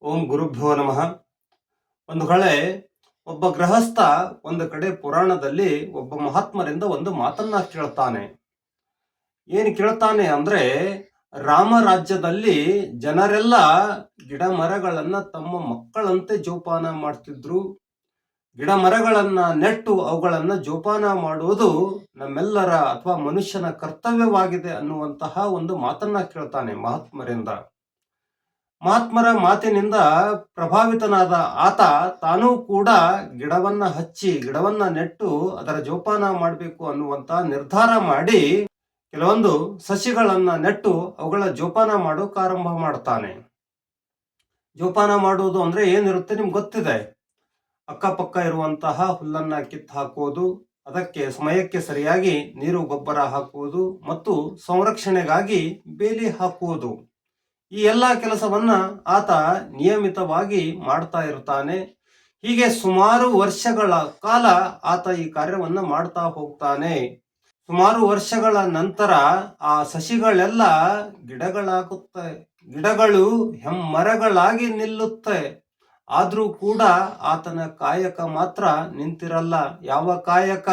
ಓಂ ಗುರುಭ್ಯೋ ನಮಃ. ಒಂದು ಕಡೆ ಒಬ್ಬ ಗೃಹಸ್ಥ ಒಂದು ಕಡೆ ಪುರಾಣದಲ್ಲಿ ಒಬ್ಬ ಮಹಾತ್ಮರಿಂದ ಒಂದು ಮಾತನ್ನ ಕೇಳ್ತಾನೆ. ಏನು ಕೇಳ್ತಾನೆ ಅಂದ್ರೆ, ರಾಮ ರಾಜ್ಯದಲ್ಲಿ ಜನರೆಲ್ಲ ಗಿಡ ಮರಗಳನ್ನ ತಮ್ಮ ಮಕ್ಕಳಂತೆ ಜೋಪಾನ ಮಾಡ್ತಿದ್ರು. ಗಿಡ ಮರಗಳನ್ನ ನೆಟ್ಟು ಅವುಗಳನ್ನ ಜೋಪಾನ ಮಾಡುವುದು ನಮ್ಮೆಲ್ಲರ ಅಥವಾ ಮನುಷ್ಯನ ಕರ್ತವ್ಯವಾಗಿದೆ ಅನ್ನುವಂತಹ ಒಂದು ಮಾತನ್ನ ಕೇಳ್ತಾನೆ ಮಹಾತ್ಮರಿಂದ. ಮಹಾತ್ಮರ ಮಾತಿನಿಂದ ಪ್ರಭಾವಿತನಾದ ಆತ ತಾನೂ ಕೂಡ ಗಿಡವನ್ನ ಹಚ್ಚಿ ಗಿಡವನ್ನ ನೆಟ್ಟು ಅದರ ಜೋಪಾನ ಮಾಡಬೇಕು ಅನ್ನುವಂತ ನಿರ್ಧಾರ ಮಾಡಿ ಕೆಲವೊಂದು ಸಸಿಗಳನ್ನ ನೆಟ್ಟು ಅವುಗಳ ಜೋಪಾನ ಮಾಡೋಕೆ ಆರಂಭ ಮಾಡ್ತಾನೆ. ಜೋಪಾನ ಮಾಡುವುದು ಅಂದ್ರೆ ಏನಿರುತ್ತೆ ನಿಮ್ಗೆ ಗೊತ್ತಿದೆ. ಅಕ್ಕಪಕ್ಕ ಇರುವಂತಹ ಹುಲ್ಲನ್ನ ಕಿತ್ತು ಹಾಕುವುದು, ಅದಕ್ಕೆ ಸಮಯಕ್ಕೆ ಸರಿಯಾಗಿ ನೀರು ಗೊಬ್ಬರ ಹಾಕುವುದು ಮತ್ತು ಸಂರಕ್ಷಣೆಗಾಗಿ ಬೇಲಿ ಹಾಕುವುದು. ಈ ಎಲ್ಲ ಕೆಲಸವನ್ನ ಆತ ನಿಯಮಿತವಾಗಿ ಮಾಡ್ತಾ ಇರ್ತಾನೆ. ಹೀಗೆ ಸುಮಾರು ವರ್ಷಗಳ ಕಾಲ ಆತ ಈ ಕಾರ್ಯವನ್ನ ಮಾಡ್ತಾ ಹೋಗ್ತಾನೆ. ಸುಮಾರು ವರ್ಷಗಳ ನಂತರ ಆ ಸಸಿಗಳೆಲ್ಲ ಗಿಡಗಳಾಗುತ್ತೆ. ಗಿಡಗಳು ಹೆಮ್ಮರಗಳಾಗಿ ನಿಲ್ಲುತ್ತೆ. ಆದ್ರೂ ಕೂಡ ಆತನ ಕಾಯಕ ಮಾತ್ರ ನಿಂತಿರಲ್ಲ. ಯಾವ ಕಾಯಕ?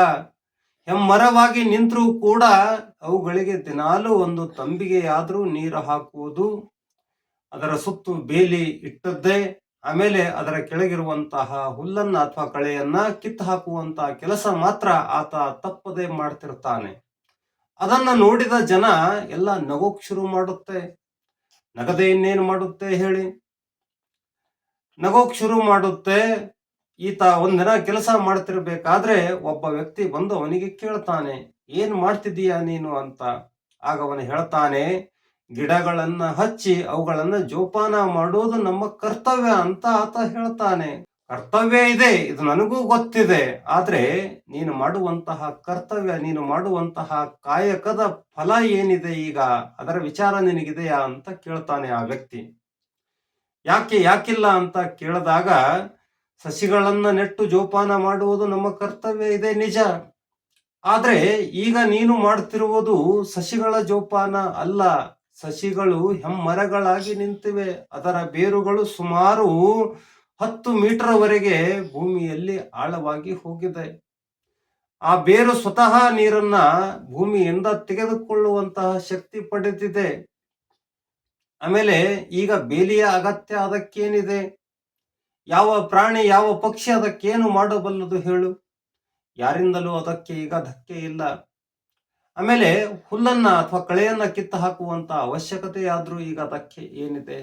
ಹೆಮ್ಮರವಾಗಿ ನಿಂತರೂ ಕೂಡ ಅವುಗಳಿಗೆ ದಿನಾಲೂ ಒಂದು ತಂಬಿಗೆಯಾದ್ರೂ ನೀರು ಹಾಕುವುದು, ಅದರ ಸುತ್ತು ಬೇಲಿ ಇಟ್ಟದ್ದೇ, ಆಮೇಲೆ ಅದರ ಕೆಳಗಿರುವಂತಹ ಹುಲ್ಲನ್ನ ಅಥವಾ ಕಳೆಯನ್ನ ಕಿತ್ತು ಹಾಕುವಂತಹ ಕೆಲಸ ಮಾತ್ರ ಆತ ತಪ್ಪದೆ ಮಾಡ್ತಿರ್ತಾನೆ. ಅದನ್ನ ನೋಡಿದ ಜನ ಎಲ್ಲ ನಗೋಕ್ ಶುರು ಮಾಡುತ್ತೆ. ನಗದೆ ಇನ್ನೇನು ಮಾಡುತ್ತೆ ಹೇಳಿ? ನಗೋಕ್ ಶುರು ಮಾಡುತ್ತೆ. ಈತ ಒಂದಿನ ಕೆಲಸ ಮಾಡ್ತಿರ್ಬೇಕಾದ್ರೆ ಒಬ್ಬ ವ್ಯಕ್ತಿ ಬಂದು ಅವನಿಗೆ ಕೇಳ್ತಾನೆ, ಏನ್ ಮಾಡ್ತಿದ್ದೀಯ ನೀನು ಅಂತ. ಆಗ ಅವನು ಹೇಳ್ತಾನೆ, ಗಿಡಗಳನ್ನ ಹಚ್ಚಿ ಅವುಗಳನ್ನ ಜೋಪಾನ ಮಾಡೋದು ನಮ್ಮ ಕರ್ತವ್ಯ ಅಂತ ಆತ ಹೇಳ್ತಾನೆ. ಕರ್ತವ್ಯ ಇದೆ, ಇದು ನನಗೂ ಗೊತ್ತಿದೆ. ಆದ್ರೆ ನೀನು ಮಾಡುವಂತಹ ಕರ್ತವ್ಯ, ನೀನು ಮಾಡುವಂತಹ ಕಾಯಕದ ಫಲ ಏನಿದೆ ಈಗ, ಅದರ ವಿಚಾರ ನಿನಗಿದೆಯಾ ಅಂತ ಕೇಳ್ತಾನೆ ಆ ವ್ಯಕ್ತಿ. ಯಾಕಿಲ್ಲ ಅಂತ ಕೇಳಿದಾಗ, ಸಸಿಗಳನ್ನ ನೆಟ್ಟು ಜೋಪಾನ ಮಾಡುವುದು ನಮ್ಮ ಕರ್ತವ್ಯ ಇದೆ ನಿಜ. ಆದ್ರೆ ಈಗ ನೀನು ಮಾಡ್ತಿರುವುದು ಸಸಿಗಳ ಜೋಪಾನ ಅಲ್ಲ. ಸಸಿಗಳು ಹೆಮ್ಮರಗಳಾಗಿ ನಿಂತಿವೆ. ಅದರ ಬೇರುಗಳು ಸುಮಾರು 10 ಮೀಟರ್ ವರೆಗೆ ಭೂಮಿಯಲ್ಲಿ ಆಳವಾಗಿ ಹೋಗಿದೆ. ಆ ಬೇರು ಸ್ವತಃ ನೀರನ್ನ ಭೂಮಿಯಿಂದ ತೆಗೆದುಕೊಳ್ಳುವಂತಹ ಶಕ್ತಿ ಪಡೆದಿದೆ. ಆಮೇಲೆ ಈಗ ಬೇಲಿಯ ಅಗತ್ಯ ಅದಕ್ಕೇನಿದೆ? ಯಾವ ಪ್ರಾಣಿ, ಯಾವ ಪಕ್ಷಿ ಅದಕ್ಕೇನು ಮಾಡಬಲ್ಲದು ಹೇಳು? ಯಾರಿಂದಲೂ ಅದಕ್ಕೆ ಈಗ ಧಕ್ಕೆ ಇಲ್ಲ. ಆಮೇಲೆ ಹುಲ್ಲನ್ನ ಅಥವಾ ಕಳೆಯನ್ನ ಕಿತ್ತು ಹಾಕುವಂತ ಅವಶ್ಯಕತೆ ಆದ್ರೂ ಈಗ ಅದಕ್ಕೆ ಏನಿದೆ?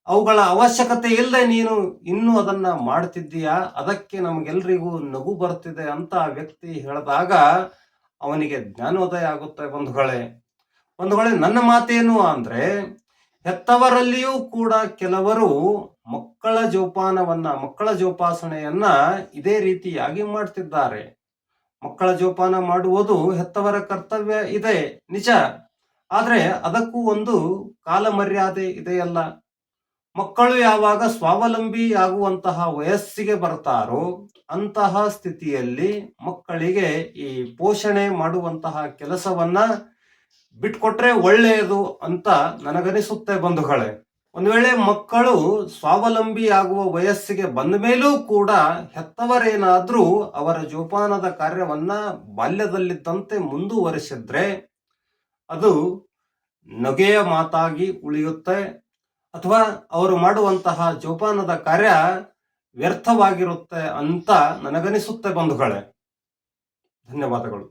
ಅವುಗಳ ಅವಶ್ಯಕತೆ ಇಲ್ಲದೆ ನೀನು ಇನ್ನೂ ಅದನ್ನ ಮಾಡ್ತಿದ್ದೀಯಾ? ಅದಕ್ಕೆ ನಮಗೆಲ್ರಿಗೂ ನಗು ಬರ್ತಿದೆ ಅಂತ ಆ ವ್ಯಕ್ತಿ ಹೇಳಿದಾಗ ಅವನಿಗೆ ಜ್ಞಾನೋದಯ ಆಗುತ್ತೆ. ಬಂಧುಗಳೇ, ನನ್ನ ಮಾತೇನು ಅಂದ್ರೆ, ಹೆತ್ತವರಲ್ಲಿಯೂ ಕೂಡ ಕೆಲವರು ಮಕ್ಕಳ ಜೋಪಾಸನೆಯನ್ನ ಇದೇ ರೀತಿಯಾಗಿ ಮಾಡ್ತಿದ್ದಾರೆ. ಮಕ್ಕಳ ಜೋಪಾನ ಮಾಡುವುದು ಹೆತ್ತವರ ಕರ್ತವ್ಯ ಇದೆ ನಿಜ. ಆದ್ರೆ ಅದಕ್ಕೂ ಒಂದು ಕಾಲ ಮರ್ಯಾದೆ ಇದೆಯಲ್ಲ. ಮಕ್ಕಳು ಯಾವಾಗ ಸ್ವಾವಲಂಬಿ ಆಗುವಂತಹ ವಯಸ್ಸಿಗೆ ಬರ್ತಾರೋ ಅಂತಹ ಸ್ಥಿತಿಯಲ್ಲಿ ಮಕ್ಕಳಿಗೆ ಈ ಪೋಷಣೆ ಮಾಡುವಂತಹ ಕೆಲಸವನ್ನ ಬಿಟ್ಕೊಟ್ರೆ ಒಳ್ಳೆಯದು ಅಂತ ನನಗನಿಸುತ್ತೆ. ಬಂಧುಗಳೇ, ಒಂದು ವೇಳೆ ಮಕ್ಕಳು ಸ್ವಾವಲಂಬಿ ಆಗುವ ವಯಸ್ಸಿಗೆ ಬಂದ ಮೇಲೂ ಕೂಡ ಹೆತ್ತವರೇನಾದ್ರೂ ಅವರ ಜೋಪಾನದ ಕಾರ್ಯವನ್ನ ಬಾಲ್ಯದಲ್ಲಿದ್ದಂತೆ ಮುಂದುವರಿಸಿದ್ರೆ ಅದು ನಗೆಯ ಮಾತಾಗಿ ಉಳಿಯುತ್ತೆ, ಅಥವಾ ಅವರು ಮಾಡುವಂತಹ ಜೋಪಾನದ ಕಾರ್ಯ ವ್ಯರ್ಥವಾಗಿರುತ್ತೆ ಅಂತ ನನಗನಿಸುತ್ತೆ. ಬಂಧುಗಳೇ, ಧನ್ಯವಾದಗಳು.